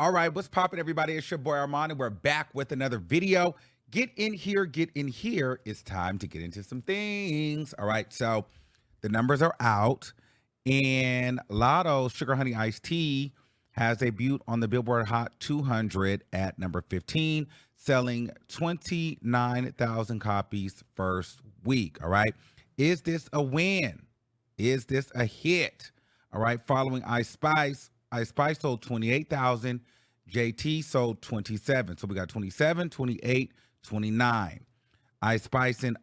All right, what's poppin', everybody? It's your boy Armon, and we're back with another video. Get in here, get in here. It's time to get into some things. All right, so the numbers are out, and Lotto Sugar Honey Iced Tea has debuted on the Billboard Hot 200 at number 15, selling 29,000 copies first week. All right, is this a win? Is this a hit? All right, following Ice Spice. Ice Spice sold 28,000. JT sold 27. So we got 27, 28, 29. Ice Spice and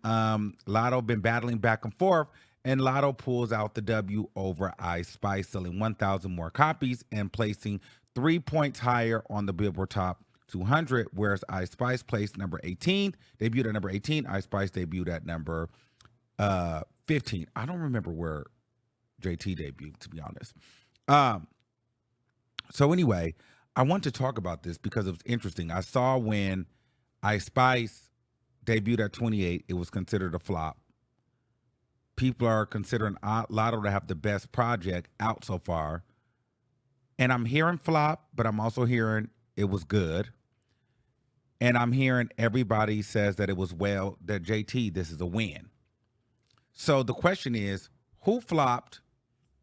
Lotto been battling back and forth, and Lotto pulls out the W over Ice Spice, selling 1,000 more copies and placing 3 points higher on the Billboard Top 200, whereas Ice Spice placed number 18, debuted at number 18. Ice Spice debuted at number 15. I don't remember where JT debuted, to be honest. So anyway, I want to talk about this because it was interesting. I saw when Ice Spice debuted at 28, it was considered a flop. People are considering Lotto to have the best project out so far. And I'm hearing flop, but I'm also hearing it was good. And I'm hearing everybody says that it was that JT, this is a win. So the question is, who flopped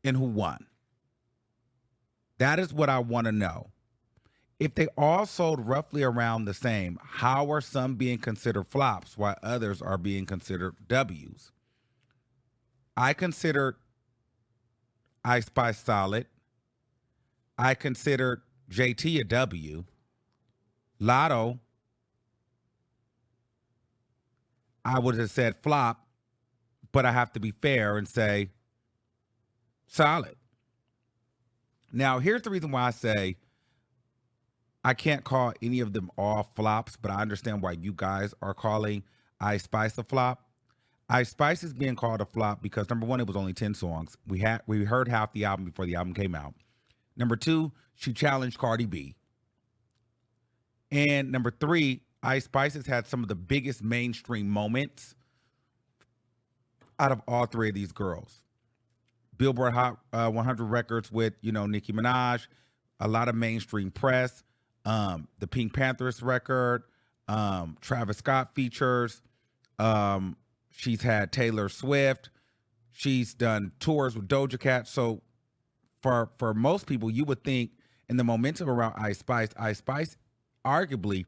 and who won? That is what I want to know. If they all sold roughly around the same, how are some being considered flops while others are being considered W's? I considered Ice Spice solid. I considered JT a W. Lotto, I would have said flop, but I have to be fair and say solid. Now, here's the reason why I say I can't call any of them all flops, but I understand why you guys are calling Ice Spice a flop. Ice Spice is being called a flop because, number one, it was only 10 songs. We heard half the album before the album came out. Number two, she challenged Cardi B. And number three, Ice Spice has had some of the biggest mainstream moments out of all three of these girls. Billboard Hot 100 records with, Nicki Minaj, a lot of mainstream press, the Pink Panthers record, Travis Scott features, she's had Taylor Swift, she's done tours with Doja Cat. So for most people, you would think in the momentum around Ice Spice arguably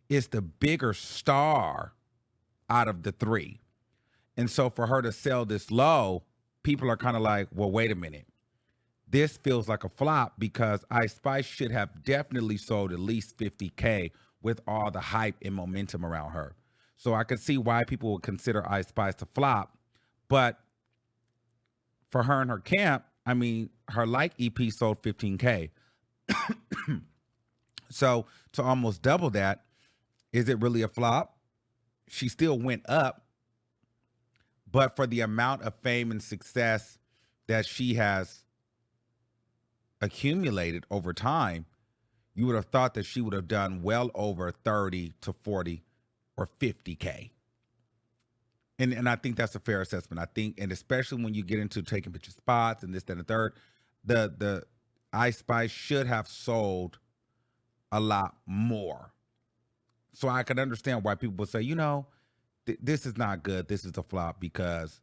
is the bigger star out of the three. And so for her to sell this low, people are kind of like, well, wait a minute. This feels like a flop because Ice Spice should have definitely sold at least 50K with all the hype and momentum around her. So I could see why people would consider Ice Spice a flop. But for her and her camp, I mean, her Like EP sold 15K. So to almost double that, is it really a flop? She still went up. But for the amount of fame and success that she has accumulated over time, you would have thought that she would have done well over 30 to 40 or 50K. And I think that's a fair assessment. I think, and especially when you get into taking picture spots and this, that, and the third, the Ice Spice should have sold a lot more. So I could understand why people would say, this is not good. This is a flop because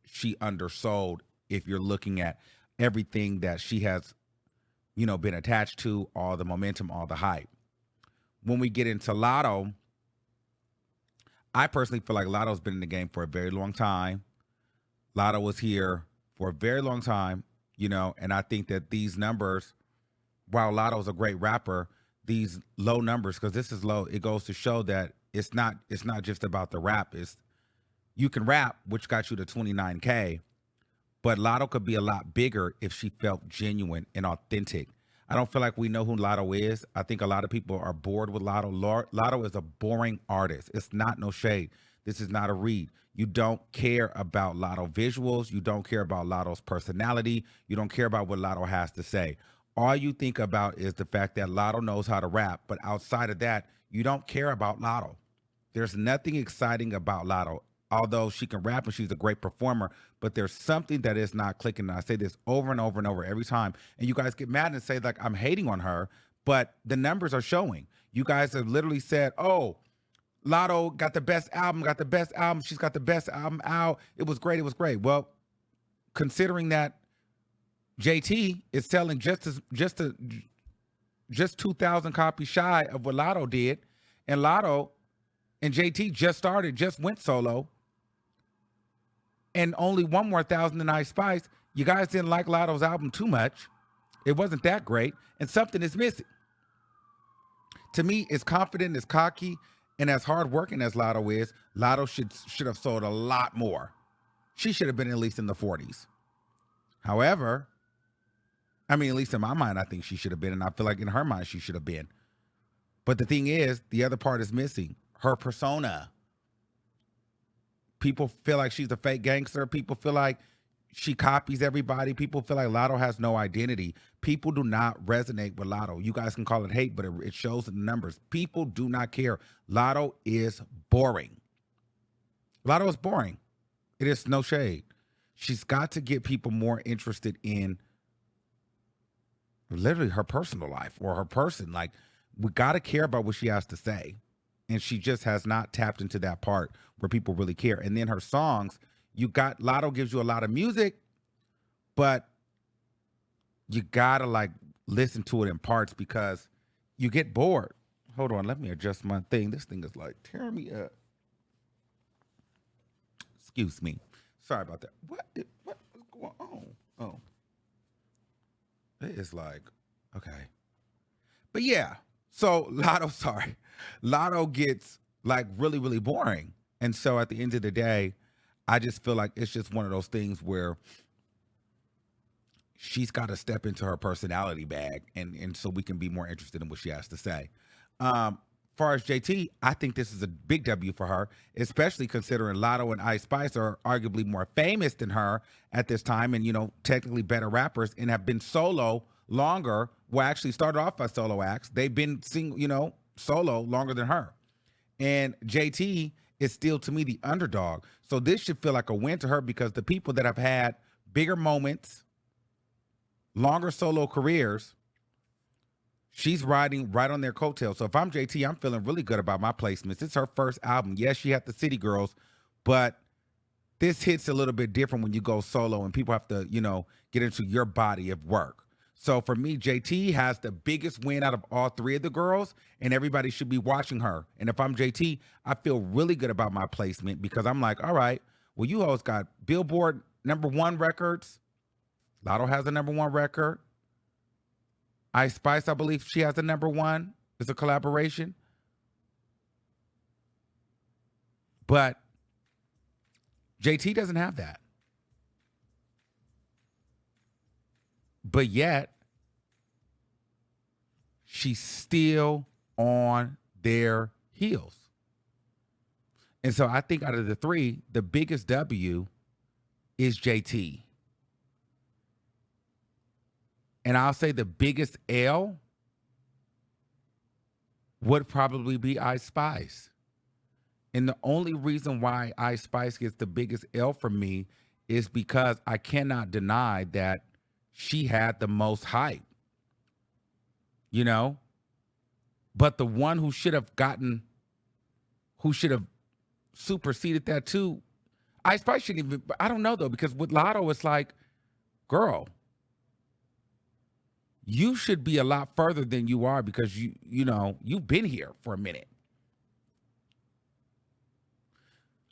she undersold if you're looking at everything that she has, been attached to, all the momentum, all the hype. When we get into Lotto, I personally feel like Lotto's been in the game for a very long time. Lotto was here for a very long time, and I think that these numbers, while Lotto's a great rapper, these low numbers, because this is low, it goes to show that it's not just about the rap. You can rap, which got you to 29K, but Lotto could be a lot bigger if she felt genuine and authentic. I don't feel like we know who Lotto is. I think a lot of people are bored with Lotto. Lotto is a boring artist. It's not no shade. This is not a read. You don't care about Lotto visuals. You don't care about Lotto's personality. You don't care about what Lotto has to say. All you think about is the fact that Lotto knows how to rap. But outside of that, you don't care about Lotto. There's nothing exciting about Lotto. Although she can rap and she's a great performer, but there's something that is not clicking. And I say this over and over and over every time. And you guys get mad and say, like, I'm hating on her. but the numbers are showing. You guys have literally said, "Oh, Lotto got the best album, got the best album. She's got the best album out. It was great. It was great." Well, considering that JT is selling just 2,000 copies shy of what Lotto did, and Lotto and JT just went solo, and only one more thousand than Ice Spice. You guys didn't like Lotto's album too much. It wasn't that great, and something is missing. To me, as confident, as cocky, and as hardworking as Lotto is, Lotto should have sold a lot more. She should have been at least in the 40s. However, I mean, at least in my mind, I think she should have been, and I feel like in her mind she should have been. But the thing is, the other part is missing. Her persona. People feel like she's a fake gangster. People feel like she copies everybody. People feel like Lotto has no identity. People do not resonate with Lotto. You guys can call it hate, but it shows in the numbers. People do not care. Lotto is boring. Lotto is boring. It is no shade. She's got to get people more interested in literally her personal life or her person. Like, we got to care about what she has to say. And she just has not tapped into that part where people really care. And then her songs, Lotto gives you a lot of music, but you gotta like listen to it in parts because you get bored. Hold on, let me adjust my thing. This thing is like tearing me up. Excuse me. Sorry about that. What is going on? Oh. It is like, okay. But yeah, so Lotto gets like really, really boring. And so at the end of the day, I just feel like it's just one of those things where she's got to step into her personality bag and so we can be more interested in what she has to say. Far as JT, I think this is a big W for her, especially considering Lotto and Ice Spice are arguably more famous than her at this time and, technically better rappers and have been solo longer. Well, actually started off as solo acts. They've been solo longer than her. And JT is still, to me, the underdog. So this should feel like a win to her because the people that have had bigger moments, longer solo careers, she's riding right on their coattails. So if I'm JT, I'm feeling really good about my placements. It's her first album. Yes, she had the City Girls, but this hits a little bit different when you go solo and people have to, get into your body of work. So for me, JT has the biggest win out of all three of the girls, and everybody should be watching her. And if I'm JT, I feel really good about my placement because I'm like, all right, well, you hoes got Billboard #1 records. Lotto has the #1 record. Ice Spice, I believe she has the #1. It's a collaboration. But JT doesn't have that. But yet, she's still on their heels. And so I think out of the three, the biggest W is JT. And I'll say the biggest L would probably be Ice Spice. And the only reason why Ice Spice gets the biggest L for me is because I cannot deny that she had the most hype, But the one who should have superseded that too, Ice Spice shouldn't even, I don't know though, because with Lotto, it's like, girl, you should be a lot further than you are because you've been here for a minute.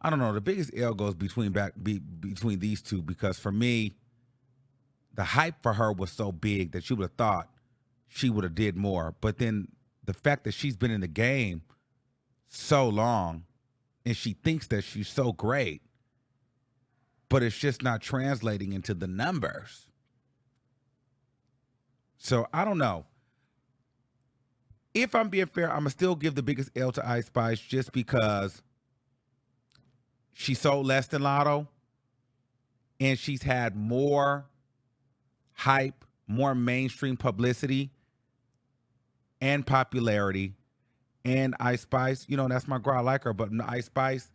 I don't know. The biggest L goes between these two because for me, the hype for her was so big that you would have thought she would have did more. But then the fact that she's been in the game so long and she thinks that she's so great, but it's just not translating into the numbers. So I don't know. If I'm being fair, I'm going to still give the biggest L to Ice Spice just because she sold less than Lotto and she's had more hype, more mainstream publicity and popularity. And Ice Spice, that's my girl. I like her, but Ice Spice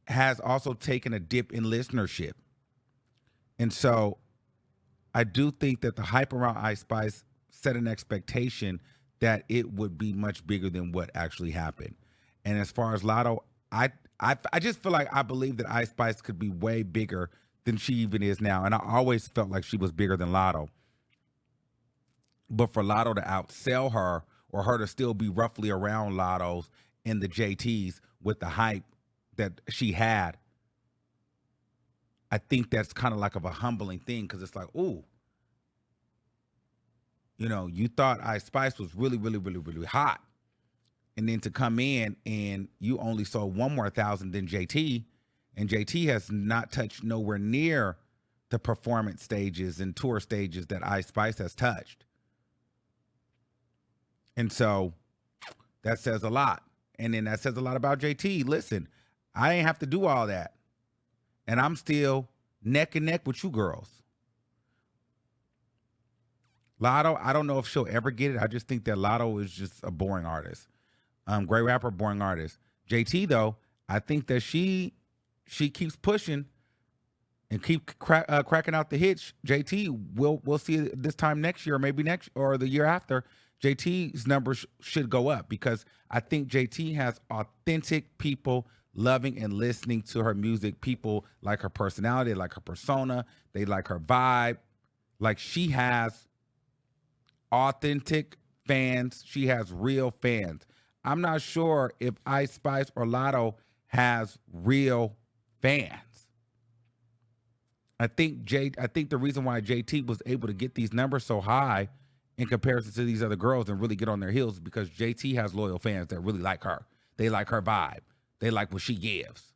has also taken a dip in listenership. And so I do think that the hype around Ice Spice set an expectation that it would be much bigger than what actually happened. And as far as Lotto, I just feel like I believe that Ice Spice could be way bigger than she even is now. And I always felt like she was bigger than Lotto. But for Lotto to outsell her, or her to still be roughly around Lotto's and the JTs with the hype that she had, I think that's kind of like of a humbling thing, because it's like, ooh, you thought Ice Spice was really, really, really, really hot. And then to come in and you only sold one more thousand than JT, and JT has not touched nowhere near the performance stages and tour stages that Ice Spice has touched. And so that says a lot. And then that says a lot about JT. Listen, I ain't have to do all that. And I'm still neck and neck with you girls. Lotto, I don't know if she'll ever get it. I just think that Lotto is just a boring artist. Great rapper, boring artist. JT, though, I think that she keeps pushing and keep cracking out the hits. JT, we'll see it this time next year, or maybe next or the year after. JT's numbers should go up, because I think JT has authentic people loving and listening to her music. People like her personality, like her persona, they like her vibe. Like, she has authentic fans. She has real fans. I'm not sure if Ice Spice or Lotto has real fans. I think the reason why JT was able to get these numbers so high in comparison to these other girls and really get on their heels is because JT has loyal fans that really like her. They like her vibe. They like what she gives.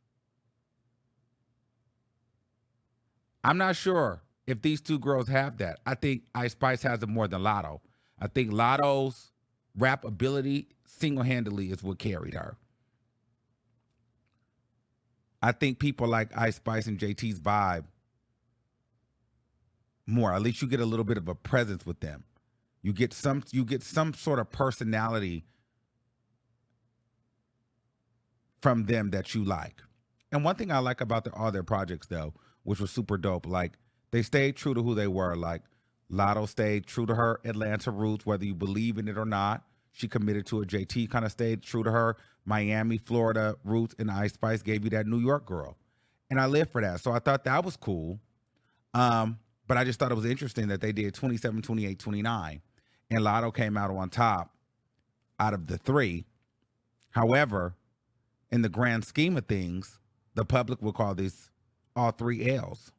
I'm not sure if these two girls have that. I think Ice Spice has it more than Lotto. I think Lotto's rap ability single-handedly is what carried her. I think people like Ice Spice and JT's vibe more. At least you get a little bit of a presence with them. You get some sort of personality from them that you like. And one thing I like about all their projects, though, which was super dope, like, they stayed true to who they were. Like, Lotto stayed true to her Atlanta roots, whether you believe in it or not. She committed to it. JT kind of stayed true to her Miami, Florida roots, and Ice Spice gave you that New York girl. And I live for that. So I thought that was cool. But I just thought it was interesting that they did 27, 28, 29. And Lotto came out on top out of the three. However, in the grand scheme of things, the public will call these all three L's.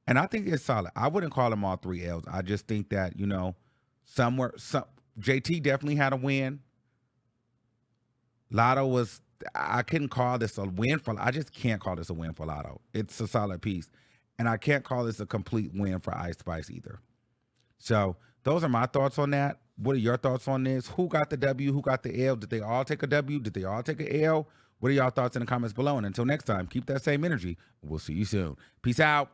And I think it's solid. I wouldn't call them all three L's. I just think that, JT definitely had a win. Lotto was, I couldn't call this a win for, I just can't call this a win for Lotto. It's a solid piece. And I can't call this a complete win for Ice Spice either. So those are my thoughts on that. What are your thoughts on this? Who got the W? Who got the L? Did they all take a W? Did they all take an L? What are y'all thoughts in the comments below? And until next time, keep that same energy. We'll see you soon. Peace out.